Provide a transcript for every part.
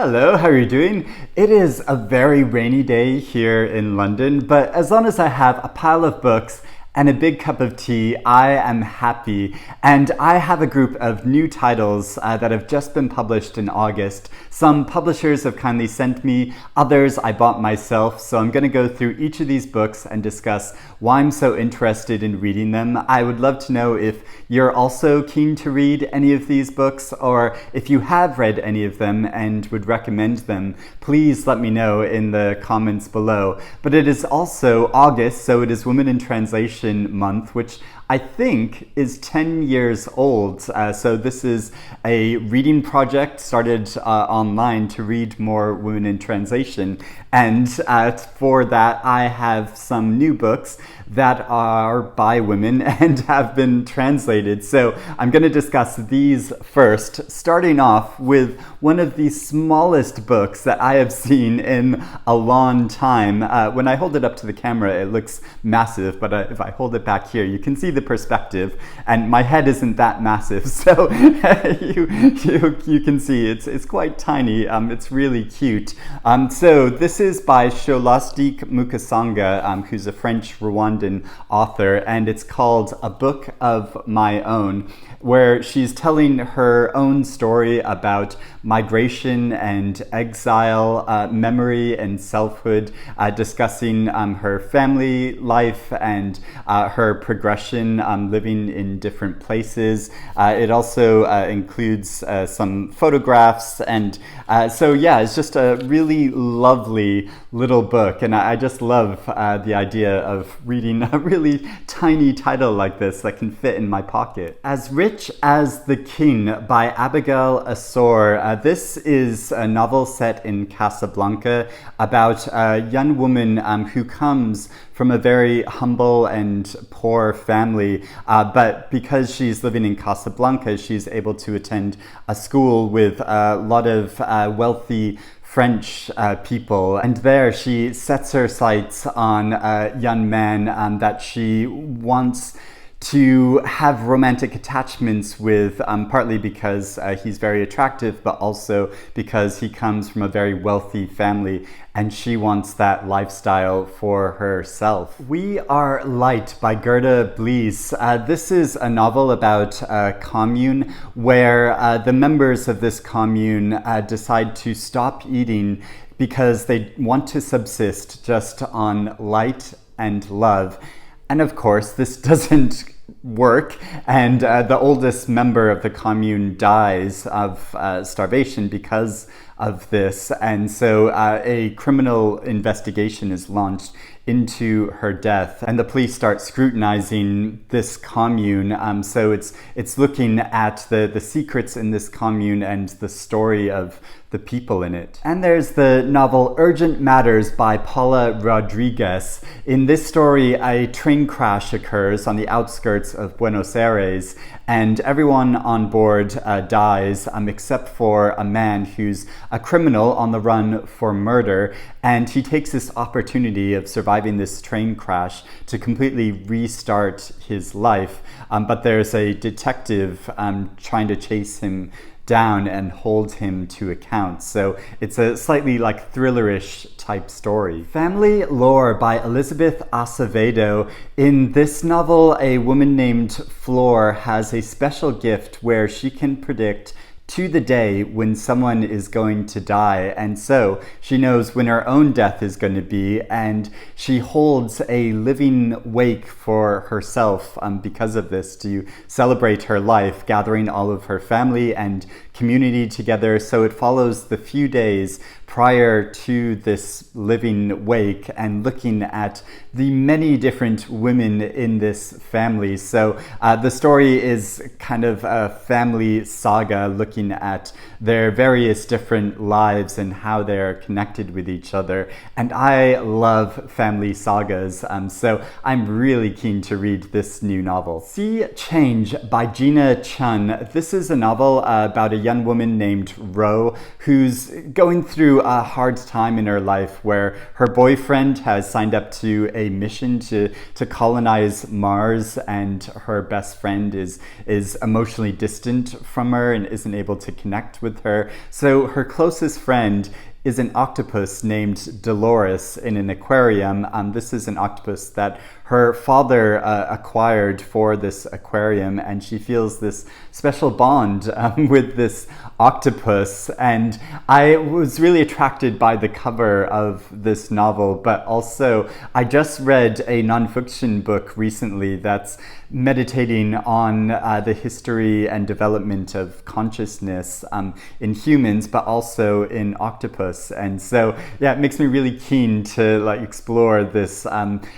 Hello, how are you doing? It is a very rainy day here in London, but as long as I have a pile of books and a big cup of tea, I am happy. And I have a group of new titles that have just been published in August. Some publishers have kindly sent me, others I bought myself, so I'm gonna go through each of these books and discuss why I'm so interested in reading them. I would love to know if you're also keen to read any of these books, or if you have read any of them and would recommend them, please let me know in the comments below. But it is also August, so it is Women in Translation Month, which I think is 10 years old. So this is a reading project started online to read more women in translation. And for that, I have some new books that are by women and have been translated. So I'm going to discuss these first, starting off with one of the smallest books that I have seen in a long time. When I hold it up to the camera, it looks massive, but if I hold it back here, you can see the perspective, and my head isn't that massive, so you can see it's quite tiny. It's really cute. So this is by Scholastique Mukasonga, who's a French Rwandan author, and it's called A Book of My Own, where she's telling her own story about migration and exile, memory and selfhood, discussing her family life and her progression living in different places. It also includes some photographs, and so yeah, it's just a really lovely little book, and I just love the idea of reading a really tiny title like this that can fit in my pocket. As Rich as the King by Abigail Assor. This is a novel set in Casablanca about a young woman who comes from a very humble and poor family, but because she's living in Casablanca, she's able to attend a school with a lot of wealthy French people, and there she sets her sights on a young man that she wants to have romantic attachments with, partly because he's very attractive, but also because he comes from a very wealthy family and she wants that lifestyle for herself. We Are Light by Gerda Blees. This is a novel about a commune where the members of this commune decide to stop eating because they want to subsist just on light and love. And of course, this doesn't work, and the oldest member of the commune dies of starvation because of this, and so a criminal investigation is launched into her death, and the police start scrutinizing this commune. So it's looking at the secrets in this commune and the story of the people in it. And there's the novel Urgent Matters by Paula Rodriguez. In this story, a train crash occurs on the outskirts of Buenos Aires, and everyone on board dies except for a man who's a criminal on the run for murder, and he takes this opportunity of surviving this train crash to completely restart his life. But there's a detective trying to chase him down and hold him to account. So it's a slightly like thrillerish type story. Family Lore by Elizabeth Acevedo. In this novel, a woman named Flor has a special gift where she can predict to the day when someone is going to die, and so she knows when her own death is going to be, and she holds a living wake for herself because of this, to celebrate her life, gathering all of her family and community together. So it follows the few days prior to this living wake and looking at the many different women in this family. So the story is kind of a family saga looking at their various different lives and how they're connected with each other. And I love family sagas, so I'm really keen to read this new novel. See Change by Gina Chung. This is a novel about a young woman named Ro who's going through a hard time in her life where her boyfriend has signed up to a mission to colonize Mars, and her best friend is emotionally distant from her and isn't able to connect with her. So her closest friend is an octopus named Dolores in an aquarium. This is an octopus that her father acquired for this aquarium, and she feels this special bond with this octopus. And I was really attracted by the cover of this novel, but also I just read a nonfiction book recently that's meditating on the history and development of consciousness in humans, but also in octopus. And so, yeah, it makes me really keen to explore this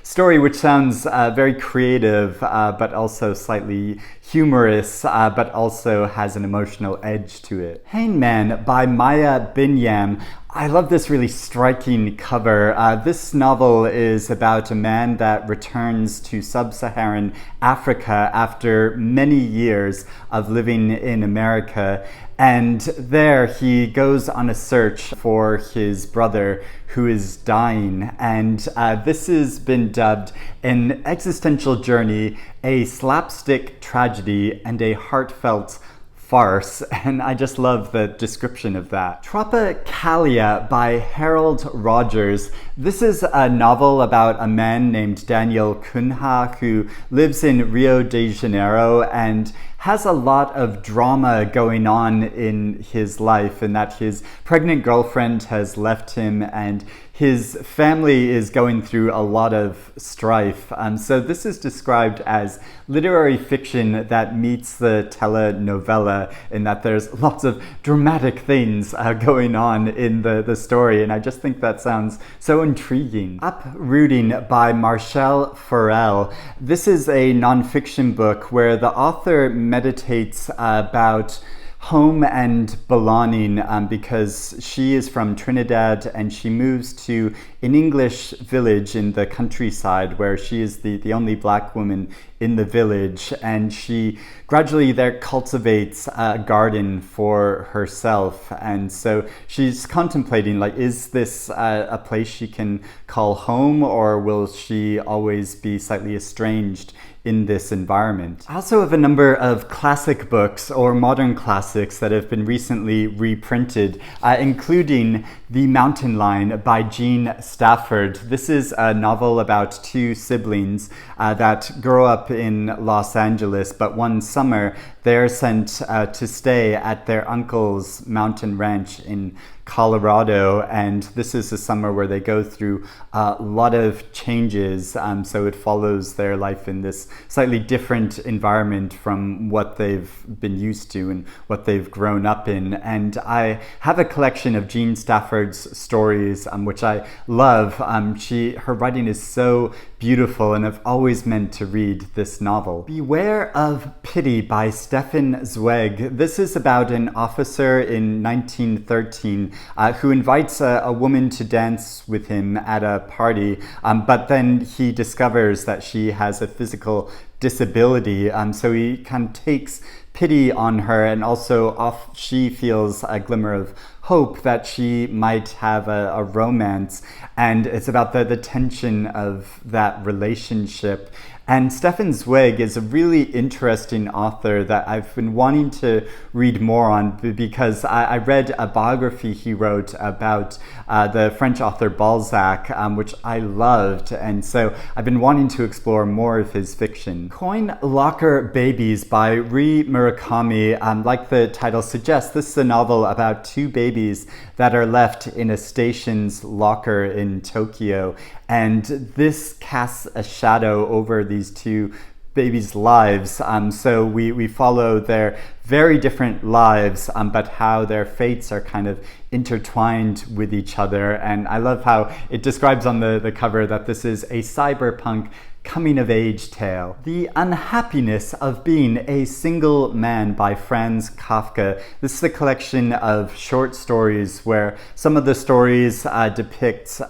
story, which sounds very creative, but also slightly humorous, but also has an emotional edge to it. Hangman by Binyam. I love this really striking cover. This novel is about a man that returns to sub-Saharan Africa after many years of living in America. And there he goes on a search for his brother who is dying. And this has been dubbed an existential journey, a slapstick tragedy, and a heartfelt farce, and I just love the description of that. Tropicalia by Harold Rogers. This is a novel about a man named Daniel Cunha who lives in Rio de Janeiro and has a lot of drama going on in his life, in that his pregnant girlfriend has left him and his family is going through a lot of strife. So this is described as literary fiction that meets the telenovela, in that there's lots of dramatic things going on in the story, and I just think that sounds so intriguing. Uprooting by Marchelle Farrell. This is a nonfiction book where the author meditates about home and belonging, because she is from Trinidad and she moves to an English village in the countryside where she is the only Black woman in the village, and she gradually there cultivates a garden for herself. And so she's contemplating, is this a place she can call home, or will she always be slightly estranged in this environment? I also have a number of classic books or modern classics that have been recently reprinted, including The Mountain Lion by Gina Stafford. This is a novel about two siblings that grow up in Los Angeles, but one summer they're sent to stay at their uncle's mountain ranch in Colorado, and this is a summer where they go through a lot of changes, so it follows their life in this slightly different environment from what they've been used to and what they've grown up in. And I have a collection of Gina Stafford's stories, which I love. Her writing is so beautiful, and I've always meant to read this novel. Beware of Pity by Stefan Zweig. This is about an officer in 1913 who invites a woman to dance with him at a party, but then he discovers that she has a physical disability, so he kind of takes pity on her, and also she feels a glimmer of hope that she might have a romance, and it's about the tension of that relationship. And Stefan Zweig is a really interesting author that I've been wanting to read more on, because I read a biography he wrote about the French author Balzac, which I loved, and so I've been wanting to explore more of his fiction. Coin Locker Babies by Murakami. Like the title suggests, this is a novel about two babies that are left in a station's locker in Tokyo, and this casts a shadow over these two babies' lives. So we follow their very different lives, but how their fates are kind of intertwined with each other. And I love how it describes on the cover that this is a cyberpunk coming-of-age tale. The Unhappiness of Being a Single Man by Franz Kafka. This is a collection of short stories where some of the stories depict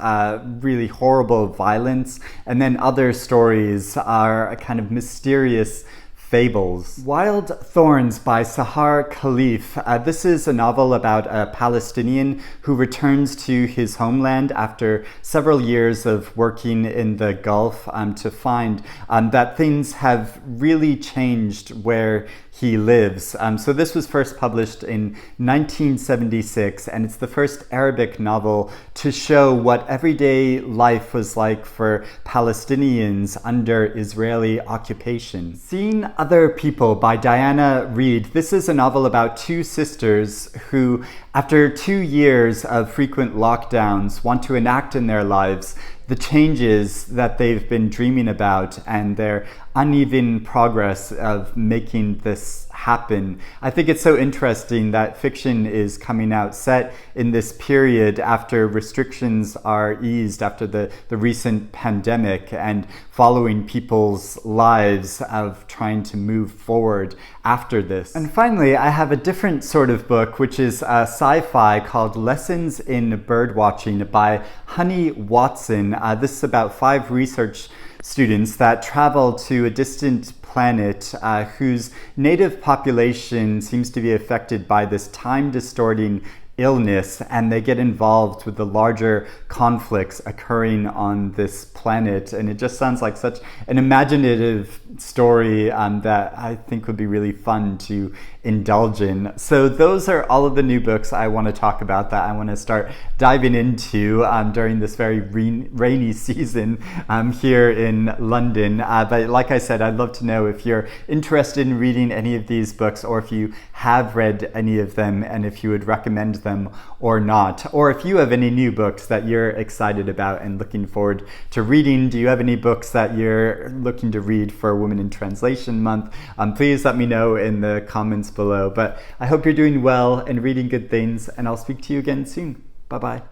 really horrible violence, and then other stories are a kind of mysterious Fables. Wild Thorns by Sahar Khalifeh. This is a novel about a Palestinian who returns to his homeland after several years of working in the Gulf to find that things have really changed where he lives. So this was first published in 1976, and it's the first Arabic novel to show what everyday life was like for Palestinians under Israeli occupation. Seeing Other People by Diana Reid. This is a novel about two sisters who, after 2 years of frequent lockdowns, want to enact in their lives the changes that they've been dreaming about and their uneven progress of making this happen. I think it's so interesting that fiction is coming out set in this period after restrictions are eased after the recent pandemic and following people's lives of trying to move forward after this. And finally, I have a different sort of book, which is sci-fi called Lessons in Birdwatching by Honey Watson. This is about 5 research students that travel to a distant planet whose native population seems to be affected by this time-distorting illness, and they get involved with the larger conflicts occurring on this planet. And it just sounds like such an imaginative story that I think would be really fun to indulge in. So those are all of the new books I want to talk about that I want to start diving into during this very rainy season here in London. But like I said, I'd love to know if you're interested in reading any of these books, or if you have read any of them, and if you would recommend them or not, or if you have any new books that you're excited about and looking forward to reading. Do you have any books that you're looking to read for Women in Translation Month? Please let me know in the comments below. But I hope you're doing well and reading good things, and I'll speak to you again soon. Bye-bye.